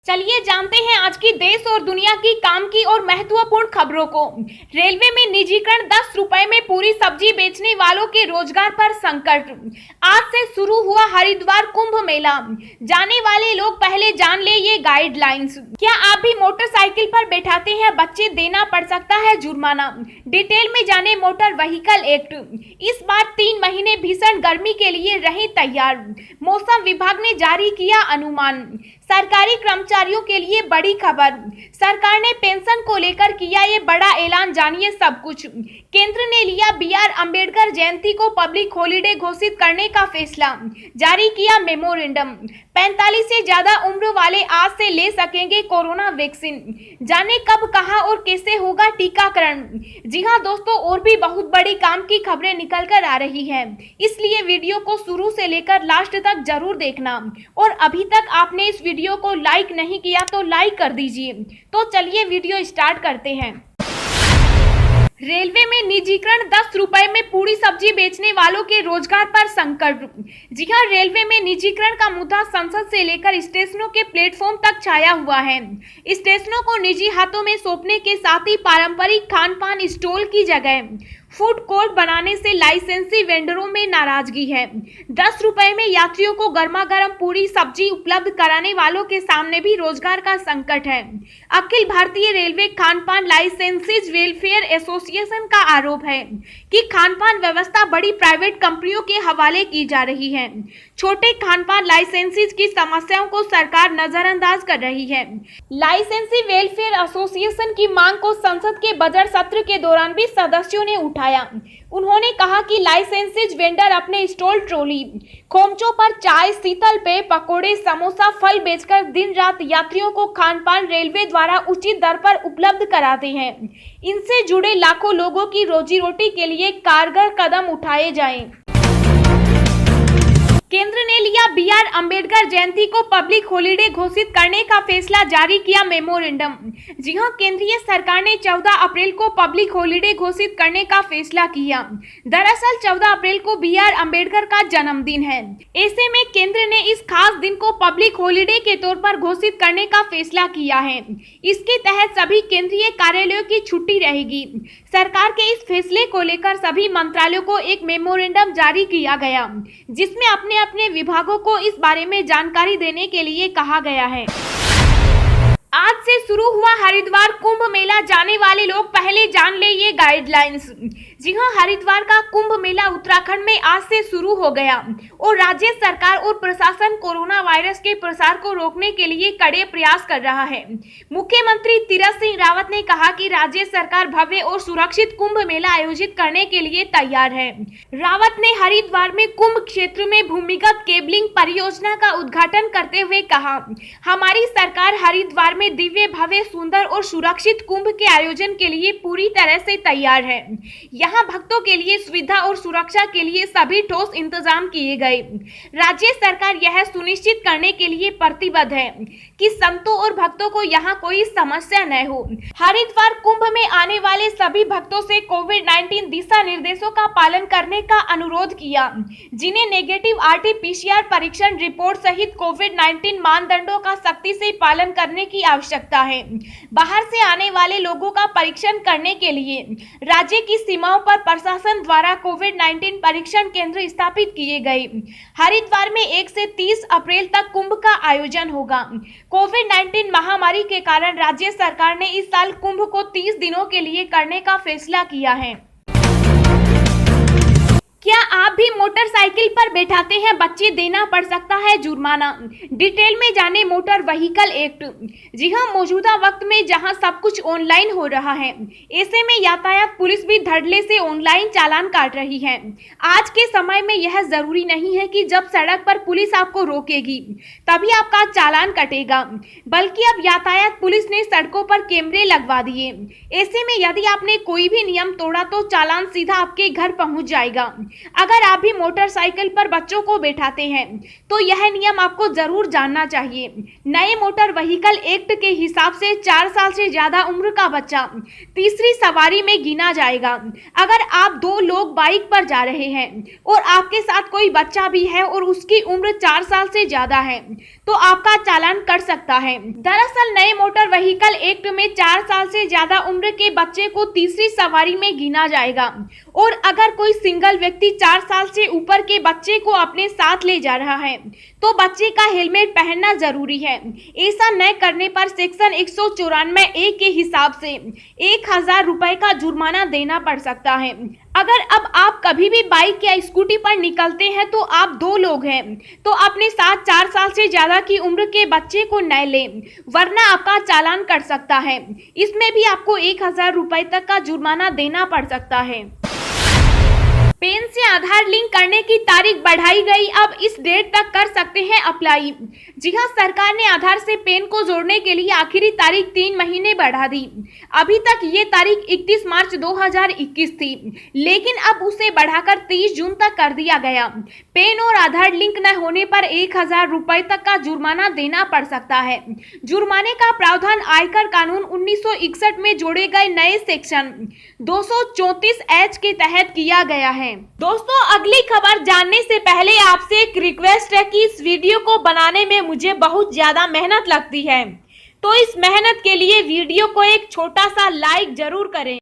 चलिए जानते हैं आज की देश और दुनिया की काम की और महत्वपूर्ण खबरों को। रेलवे में निजीकरण, 10 रुपए में पूरी सब्जी बेचने वालों के रोजगार पर संकट। आज से शुरू हुआ हरिद्वार कुंभ मेला। जाने वाले लोग पहले जान ले ये गाइडलाइंस। क्या आप भी मोटरसाइकिल पर बैठाते हैं बच्चे, देना पड़ सकता है जुर्माना। डिटेल में जाने मोटर व्हीकल एक्ट। इस बार 3 महीने भीषण गर्मी के लिए रहे तैयार। मौसम विभाग ने जारी किया अनुमान। सरकारी कर्मचारियों के लिए बड़ी खबर। सरकार ने पेंशन को लेकर किया ये बड़ा ऐलान, जानिए सब कुछ। केंद्र ने लिया BR अंबेडकर जयंती को पब्लिक हॉलिडे घोषित करने का फैसला, जारी किया मेमोरेंडम। 45 से ज्यादा उम्र वाले आज से ले सकेंगे कोरोना वैक्सीन। जाने कब, कहां और कैसे होगा टीकाकरण। जी हां दोस्तों, और भी बहुत बड़ी काम की खबरें निकल कर आ रही है, इसलिए वीडियो को शुरू से लेकर लास्ट तक जरूर देखना। और अभी तक आपने इस वीडियो को लाइक नहीं किया तो लाइक कर दीजिए। तो चलिए वीडियो स्टार्ट करते हैं। रेलवे में निजीकरण, 10 रुपए में पूरी सब्जी बेचने वालों के रोजगार पर संकट। जी हां, रेलवे में निजीकरण का मुद्दा संसद से लेकर स्टेशनों के प्लेटफॉर्म तक छाया हुआ है। स्टेशनों को निजी हाथों में सौंपने के साथ ही पारंपरिक खान पान स्टॉल की जगह फूड कोर्ट बनाने से लाइसेंसी वेंडरों में नाराजगी है। 10 रुपए में यात्रियों को गर्मा गर्म पूरी सब्जी उपलब्ध कराने वालों के सामने भी रोजगार का संकट है। अखिल भारतीय रेलवे खान पान लाइसेंसीज वेलफेयर एसोसिएशन का आरोप है कि खान पान व्यवस्था बड़ी प्राइवेट कंपनियों के हवाले की जा रही है। छोटे खान पान लाइसेंसीज की समस्याओं को सरकार नजरअंदाज कर रही है। लाइसेंसी वेलफेयर एसोसिएशन की मांग को संसद के बजट सत्र के दौरान भी सदस्यों ने उठाया। उन्होंने कहा कि लाइसेंसीज वेंडर अपने स्टॉल, ट्रॉली, खोमचों पर चाय, शीतल पेय, पकोड़े, समोसा, फल बेचकर दिन रात यात्रियों को खान पान रेलवे द्वारा उचित दर पर उपलब्ध कराते हैं। इनसे जुड़े लाखों लोगों की रोजी रोटी के लिए कारगर कदम उठाए जाएं। केंद्र ने लिया BR अंबेडकर जयंती को पब्लिक हॉलिडे घोषित करने का फैसला, जारी किया मेमोरेंडम। जी हां, केंद्रीय सरकार ने 14 अप्रैल को पब्लिक हॉलिडे घोषित करने का फैसला किया। दरअसल 14 अप्रैल को BR अंबेडकर का जन्मदिन है। ऐसे में केंद्र ने इस खास दिन को पब्लिक हॉलिडे के तौर पर घोषित करने का फैसला किया है। इसके तहत सभी केंद्रीय कार्यालयों की छुट्टी रहेगी। सरकार के इस फैसले को लेकर सभी मंत्रालयों को एक मेमोरेंडम जारी किया गया, जिसमें अपने विभागों को इस बारे में जानकारी देने के लिए कहा गया है। आज से शुरू हुआ हरिद्वार कुंभ मेला। जाने वाले लोग पहले जान ले ये गाइडलाइंस। जी हां, हरिद्वार का कुंभ मेला उत्तराखंड में आज से शुरू हो गया और राज्य सरकार और प्रशासन कोरोना वायरस के प्रसार को रोकने के लिए कड़े प्रयास कर रहा है। मुख्यमंत्री तीरथ सिंह रावत ने कहा कि राज्य सरकार भव्य और सुरक्षित कुंभ मेला आयोजित करने के लिए तैयार है। रावत ने हरिद्वार में कुंभ क्षेत्र में भूमिगत केबलिंग परियोजना का उद्घाटन करते हुए कहा, हमारी सरकार हरिद्वार में दिव्य, भव्य, सुंदर और सुरक्षित कुंभ के आयोजन के लिए पूरी तरह से तैयार है। यहाँ भक्तों के लिए सुविधा और सुरक्षा के लिए सभी ठोस इंतजाम किए गए। राज्य सरकार यह सुनिश्चित करने के लिए प्रतिबद्ध है कि संतों और भक्तों को यहाँ कोई समस्या न हो। हरिद्वार कुंभ में आने वाले सभी भक्तों से कोविड-19 दिशा निर्देशों का पालन करने का अनुरोध किया, जिन्हें नेगेटिव RT-PCR परीक्षण रिपोर्ट सहित कोविड-19 मानदंडों का सख्ती से पालन करने की आवश्यकता है। बाहर से आने वाले लोगों का परीक्षण करने के लिए राज्य की सीमाओं पर प्रशासन द्वारा कोविड-19 परीक्षण केंद्र स्थापित किए गए। हरिद्वार में 1 से 30 अप्रैल तक कुंभ का आयोजन होगा। कोविड-19 महामारी के कारण राज्य सरकार ने इस साल कुंभ को 30 दिनों के लिए करने का फैसला किया है। क्या आप भी मोटरसाइकिल पर बैठाते हैं बच्चे, देना पड़ सकता है जुर्माना। डिटेल में जाने मोटर व्हीकल एक्ट। जी हां, मौजूदा वक्त में जहां सब कुछ ऑनलाइन हो रहा है, ऐसे में यातायात पुलिस भी धड़ल्ले से ऑनलाइन चालान काट रही है। आज के समय में यह जरूरी नहीं है कि जब सड़क पर पुलिस आपको रोकेगी तभी आपका चालान कटेगा, बल्कि अब यातायात पुलिस ने सड़कों पर कैमरे लगवा दिए। ऐसे में यदि आपने कोई भी नियम तोड़ा तो चालान सीधा आपके घर पहुंच जाएगा। अगर आप भी मोटरसाइकिल पर बच्चों को बैठाते हैं तो यह नियम आपको जरूर जानना चाहिए। नए मोटर व्हीकल एक्ट के हिसाब से 4 साल से ज्यादा उम्र का बच्चा तीसरी सवारी में गिना जाएगा। अगर आप 2 लोग बाइक पर जा रहे हैं और आपके साथ कोई बच्चा भी है और उसकी उम्र 4 साल से ज्यादा है तो आपका चालान कर सकता है। दरअसल नए मोटर व्हीकल एक्ट में 4 साल से ज्यादा उम्र के बच्चे को तीसरी सवारी में गिना जाएगा और अगर कोई सिंगल व्यक्ति 4 साल से ऊपर के बच्चे को अपने साथ ले जा रहा है तो बच्चे का हेलमेट पहनना जरूरी है। ऐसा न करने पर सेक्शन 194A के हिसाब से 1000 रुपए का जुर्माना देना पड़ सकता है। अगर अब आप कभी भी बाइक या स्कूटी पर निकलते हैं तो आप 2 लोग हैं तो अपने साथ 4 साल से ज्यादा की उम्र के बच्चे को न लें, वरना आपका चालान कर सकता है। इसमें भी आपको 1000 रुपए तक का जुर्माना देना पड़ सकता है। पेन से आधार लिंक करने की तारीख बढ़ाई गई, अब इस डेट तक कर सकते हैं अप्लाई। जी हां, सरकार ने आधार से पेन को जोड़ने के लिए आखिरी तारीख 3 महीने बढ़ा दी। अभी तक ये तारीख 31 मार्च 2021 थी, लेकिन अब उसे बढ़ाकर 30 जून तक कर दिया गया। पेन और आधार लिंक न होने पर 1000 रुपए तक का जुर्माना देना पड़ सकता है। जुर्माने का प्रावधान आयकर कानून 1961 में जोड़े गए नए सेक्शन 234H के तहत किया गया है। दोस्तों, अगली खबर जानने से पहले आपसे एक रिक्वेस्ट है कि इस वीडियो को बनाने में मुझे बहुत ज्यादा मेहनत लगती है, तो इस मेहनत के लिए वीडियो को एक छोटा सा लाइक जरूर करें।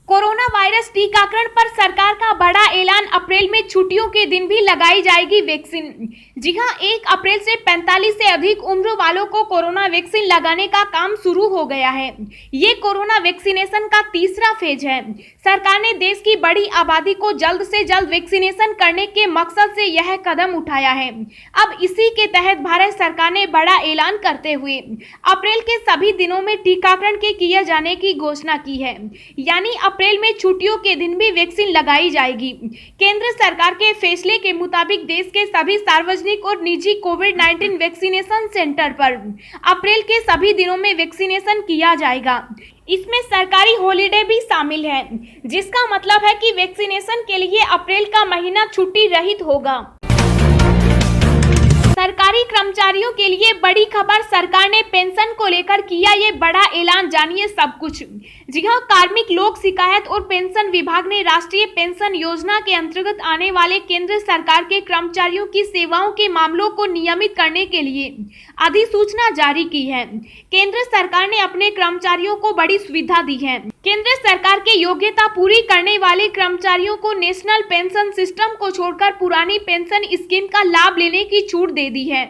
कोरोना वायरस टीकाकरण पर सरकार का बड़ा ऐलान, अप्रैल में छुट्टियों के दिन भी लगाई जाएगी वैक्सीन। जी हां, 1 अप्रैल से 45 से अधिक उम्र वालों को कोरोना वैक्सीन लगाने का काम शुरू हो गया है। ये कोरोना वैक्सीनेशन का तीसरा फेज है। सरकार ने देश की बड़ी आबादी को जल्द से जल्द वैक्सीनेशन करने के मकसद से यह कदम उठाया है। अब इसी के तहत भारत सरकार ने बड़ा ऐलान करते हुए अप्रैल के सभी दिनों में टीकाकरण के किए जाने की घोषणा की है, यानी अप्रैल में छुट्टियों के दिन भी वैक्सीन लगाई जाएगी। केंद्र सरकार के फैसले के मुताबिक देश के सभी सार्वजनिक और निजी कोविड-19 वैक्सीनेशन सेंटर पर अप्रैल के सभी दिनों में वैक्सीनेशन किया जाएगा। इसमें सरकारी हॉलिडे भी शामिल है, जिसका मतलब है कि वैक्सीनेशन के लिए अप्रैल का महीना छुट्टी रहित होगा। सरकारी कर्मचारियों के लिए बड़ी खबर, सरकार ने पेंशन को लेकर किया ये बड़ा ऐलान, जानिए सब कुछ। जी हां, कार्मिक लोक शिकायत और पेंशन विभाग ने राष्ट्रीय पेंशन योजना के अंतर्गत आने वाले केंद्र सरकार के कर्मचारियों की सेवाओं के मामलों को नियमित करने के लिए अधिसूचना जारी की है। केंद्र सरकार ने अपने कर्मचारियों को बड़ी सुविधा दी है। केंद्र सरकार के योग्यता पूरी करने वाले कर्मचारियों को नेशनल पेंशन सिस्टम को छोड़कर पुरानी पेंशन स्कीम का लाभ लेने की छूट दे दी है।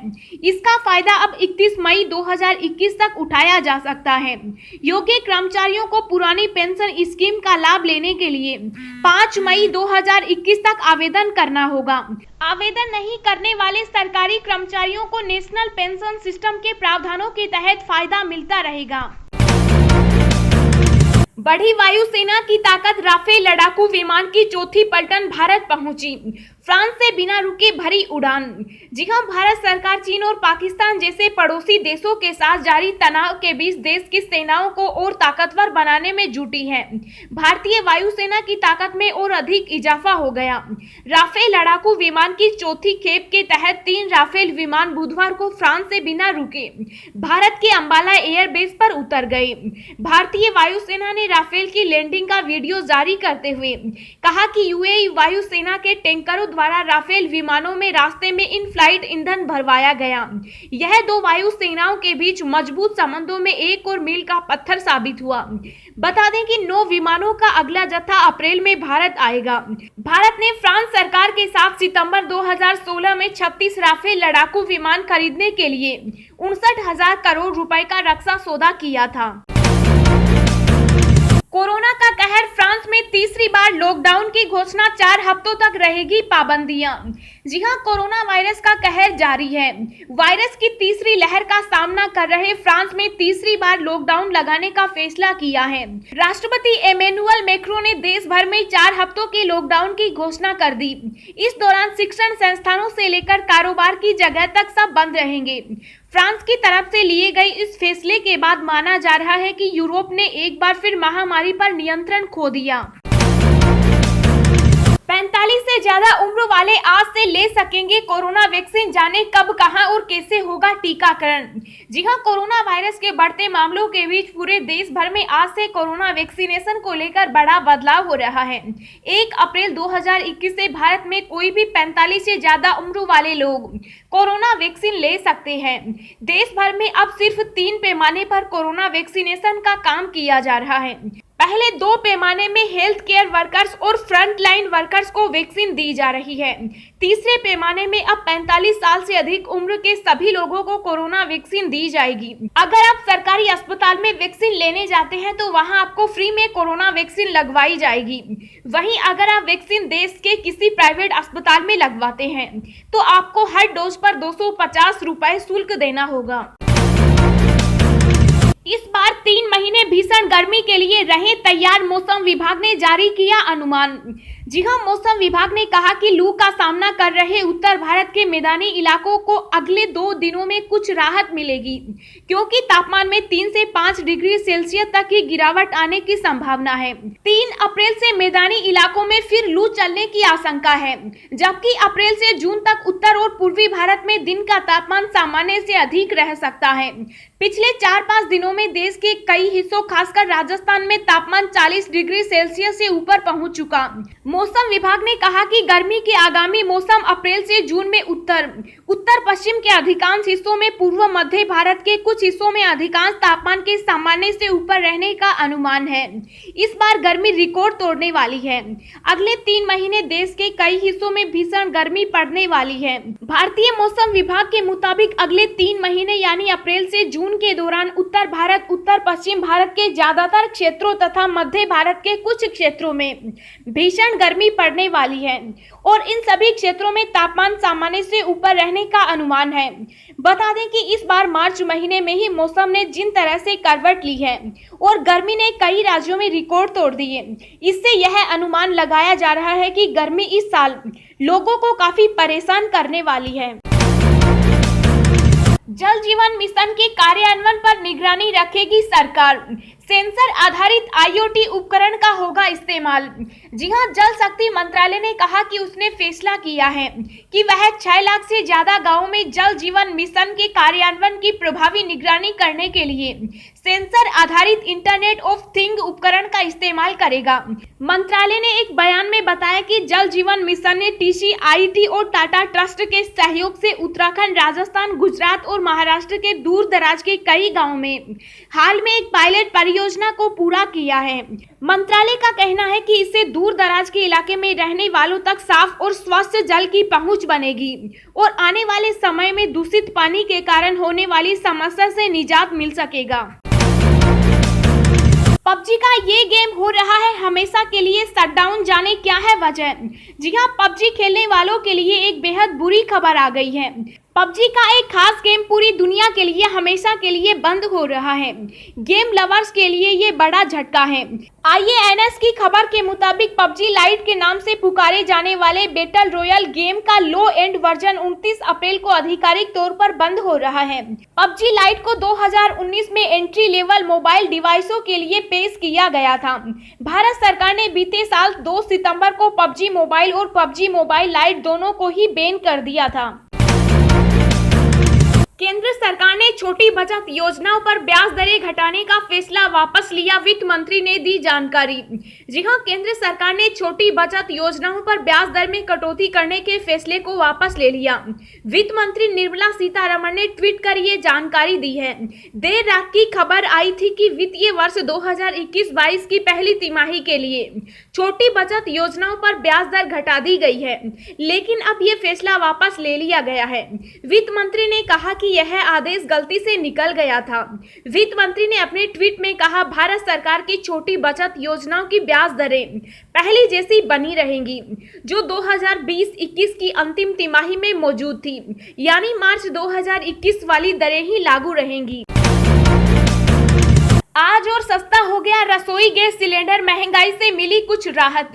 इसका फायदा अब 31 मई 2021 तक उठाया जा सकता है। योग्य कर्मचारियों को पुरानी पेंशन स्कीम का लाभ लेने के लिए 5 मई 2021 तक आवेदन करना होगा। आवेदन नहीं करने वाले सरकारी कर्मचारियों को नेशनल पेंशन सिस्टम के प्रावधानों के तहत फायदा मिलता रहेगा। बढ़ी वायुसेना की ताकत, राफेल लड़ाकू विमान की चौथी पलटन भारत पहुंची, फ्रांस से बिना रुके भरी उड़ान। जी हां, भारत सरकार चीन और पाकिस्तान जैसे पड़ोसी देशों के साथ जारी तनाव के बीच देश की सेनाओं को और ताकतवर बनाने में जुटी है। भारतीय वायुसेना की ताकत में और अधिक इजाफा हो गया। राफेल लड़ाकू विमान की चौथी खेप के तहत 3 राफेल विमान बुधवार को फ्रांस से बिना रुके भारत के अंबाला एयरबेस पर उतर गए। भारतीय वायुसेना ने राफेल की लैंडिंग का वीडियो जारी करते हुए कहा कि यूएई वायुसेना के टैंकरों द्वारा राफेल विमानों में रास्ते में इन फ्लाइट ईंधन भरवाया गया। यह 2 वायु सेनाओं के बीच मजबूत संबंधों में एक और मील का पत्थर साबित हुआ। बता दें कि 9 विमानों का अगला जत्था अप्रैल में भारत आएगा। भारत ने फ्रांस सरकार के साथ सितंबर 2016 में 36 राफेल लड़ाकू विमान खरीदने के लिए 59,000 करोड़ रुपए का रक्षा सौदा किया था। कोरोना का कहर, फ्रांस में तीसरी बार लॉकडाउन की घोषणा, 4 हफ्तों तक रहेगी पाबंदियां। जी हां, कोरोना वायरस का कहर जारी है। वायरस की तीसरी लहर का सामना कर रहे फ्रांस में तीसरी बार लॉकडाउन लगाने का फैसला किया है। राष्ट्रपति एमेनुअल मैक्रों ने देश भर में 4 हफ्तों के लॉकडाउन की घोषणा कर दी। इस दौरान शिक्षण संस्थानों से लेकर कारोबार की जगह तक सब बंद रहेंगे। फ्रांस की तरफ से लिए गए इस फैसले के बाद माना जा रहा है कि यूरोप ने एक बार फिर महामारी पर नियंत्रण खो दिया। 45 से ज्यादा उम्र वाले आज से ले सकेंगे कोरोना वैक्सीन, जाने कब, कहां और कैसे होगा टीकाकरण। जी हां, कोरोना वायरस के बढ़ते मामलों के बीच पूरे देश भर में आज से कोरोना वैक्सीनेशन को लेकर बड़ा बदलाव हो रहा है। 1 अप्रैल 2021 से भारत में कोई भी 45 से ज्यादा उम्र वाले लोग कोरोना वैक्सीन ले सकते हैं। देश भर में अब सिर्फ 3 पैमाने पर कोरोना वैक्सीनेशन का काम किया जा रहा है। पहले 2 पैमाने में हेल्थ केयर वर्कर्स और फ्रंट लाइन वर्कर्स को वैक्सीन दी जा रही है। तीसरे पैमाने में अब 45 साल से अधिक उम्र के सभी लोगों को कोरोना वैक्सीन दी जाएगी। अगर आप सरकारी अस्पताल में वैक्सीन लेने जाते हैं तो वहां आपको फ्री में कोरोना वैक्सीन लगवाई जाएगी। वहीं अगर आप वैक्सीन देश के किसी प्राइवेट अस्पताल में लगवाते हैं तो आपको हर डोज पर 250 रुपए शुल्क देना होगा। इस बार 3 महीने भीषण गर्मी के लिए रहें तैयार, मौसम विभाग ने जारी किया अनुमान। जी हां, मौसम विभाग ने कहा कि लू का सामना कर रहे उत्तर भारत के मैदानी इलाकों को अगले 2 दिनों में कुछ राहत मिलेगी, क्योंकि तापमान में 3 से 5 डिग्री सेल्सियस तक की गिरावट आने की संभावना है। 3 अप्रैल से मैदानी इलाकों में फिर लू चलने की आशंका है, जबकि अप्रैल से जून तक उत्तर और पूर्वी भारत में दिन का तापमान सामान्य से अधिक रह सकता है। पिछले 4-5 दिनों में देश के कई हिस्सों, खासकर राजस्थान में तापमान 40 डिग्री सेल्सियस से ऊपर पहुंच चुका। मौसम विभाग ने कहा कि गर्मी के आगामी मौसम अप्रैल से जून में उत्तर पश्चिम के अधिकांश हिस्सों में, पूर्व मध्य भारत के कुछ हिस्सों में अधिकांश तापमान के सामान्य से ऊपर रहने का अनुमान है। इस बार गर्मी रिकॉर्ड तोड़ने वाली है। अगले 3 महीने देश के कई हिस्सों में भीषण गर्मी पड़ने वाली है। भारतीय मौसम विभाग के मुताबिक अगले 3 महीने यानी अप्रैल से जून के दौरान उत्तर भारत, उत्तर पश्चिम भारत के ज्यादातर क्षेत्रों तथा मध्य भारत के कुछ क्षेत्रों में भीषण गर्मी पड़ने वाली है और इन सभी क्षेत्रों में तापमान सामान्य से ऊपर रहने का अनुमान है। बता दें कि इस बार मार्च महीने में ही मौसम ने जिन तरह से करवट ली है और गर्मी ने कई राज्यों में रिकॉर्ड तोड़ दिए, इससे यह अनुमान लगाया जा रहा है कि गर्मी इस साल लोगों को काफी परेशान करने वाली है। जल जीवन मिशन के कार्यान्वयन पर निगरानी रखेगी सरकार, सेंसर आधारित IoT उपकरण का होगा इस्तेमाल। जी हां, जल शक्ति मंत्रालय ने कहा कि उसने फैसला किया है कि वह 6 लाख से ज्यादा गांवों में जल जीवन मिशन के कार्यान्वयन की प्रभावी निगरानी करने के लिए सेंसर आधारित इंटरनेट ऑफ थिंग उपकरण का इस्तेमाल करेगा। मंत्रालय ने एक बयान में बताया कि जल जीवन मिशन ने TCIT और टाटा ट्रस्ट के सहयोग से उत्तराखंड, राजस्थान, गुजरात और महाराष्ट्र के दूर दराज के कई गाँवों में हाल में एक पायलट परियोजना को पूरा किया है। मंत्रालय का कहना है कि इससे दूर दराज के इलाके में रहने वालों तक साफ और स्वच्छ जल की पहुंच बनेगी और आने वाले समय में दूषित पानी के कारण होने वाली समस्या से निजात मिल सकेगा। पबजी का ये गेम हो रहा है हमेशा के लिए शटडाउन, जाने क्या है वजह। जी हां, पबजी खेलने वालों के लिए एक बेहद बुरी खबर आ गई है। पबजी का एक खास गेम पूरी दुनिया के लिए हमेशा के लिए बंद हो रहा है। गेम लवर्स के लिए ये बड़ा झटका है। IANS की खबर के मुताबिक पबजी लाइट के नाम से पुकारे जाने वाले बैटल रॉयल गेम का लो एंड वर्जन 29 अप्रैल को आधिकारिक तौर पर बंद हो रहा है। पबजी लाइट को 2019 में एंट्री लेवल मोबाइल डिवाइसों के लिए पेश किया गया था। भारत सरकार ने बीते साल 2 सितंबर को पबजी मोबाइल और पबजी मोबाइल लाइट दोनों को ही बैन कर दिया था। केंद्र सरकार ने छोटी बचत योजनाओं पर ब्याज दरें घटाने का फैसला वापस लिया, वित्त मंत्री ने दी जानकारी। जी हां, केंद्र सरकार ने छोटी बचत योजनाओं पर ब्याज दर में कटौती करने के फैसले को वापस ले लिया। वित्त मंत्री निर्मला सीतारमण ने ट्वीट कर ये जानकारी दी है। देर रात की खबर आई थी कि वित्तीय वर्ष 2021-22 की पहली तिमाही के लिए छोटी बचत योजनाओं पर ब्याज दर घटा दी गई है, लेकिन अब ये फैसला वापस ले लिया गया है। वित्त मंत्री ने कहा कि यह आदेश गलती से निकल गया था। वित्त मंत्री ने अपने ट्वीट में कहा, भारत सरकार की छोटी बचत योजनाओं की ब्याज दरें पहले जैसी बनी रहेंगी, जो 2020-21 की अंतिम तिमाही में मौजूद थी, यानी मार्च 2021 वाली दरें ही लागू रहेंगी। आज और सस्ता हो गया रसोई गैस सिलेंडर, महंगाई से मिली कुछ राहत।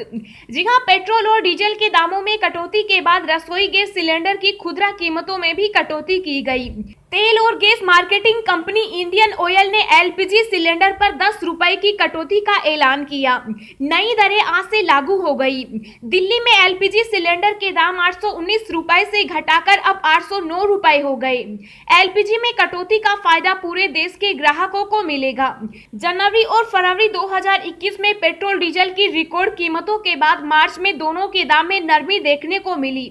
जी हां, पेट्रोल और डीजल के दामों में कटौती के बाद रसोई गैस सिलेंडर की खुदरा कीमतों में भी कटौती की गई। तेल और gas marketing company Indian oil ने एलपीजी सिलेंडर पर 10 रुपए की कटौती का ऐलान किया। नई दरें आज से लागू हो गई। दिल्ली में एलपीजी सिलेंडर के दाम 819 रुपए से घटाकर अब 809 रुपए हो गए। एलपीजी में कटौती का फायदा पूरे देश के ग्राहकों को मिलेगा। जनवरी और फरवरी 2021 में पेट्रोल डीजल की रिकॉर्ड कीमतों के बाद मार्च में दोनों के दाम में नरमी देखने को मिली।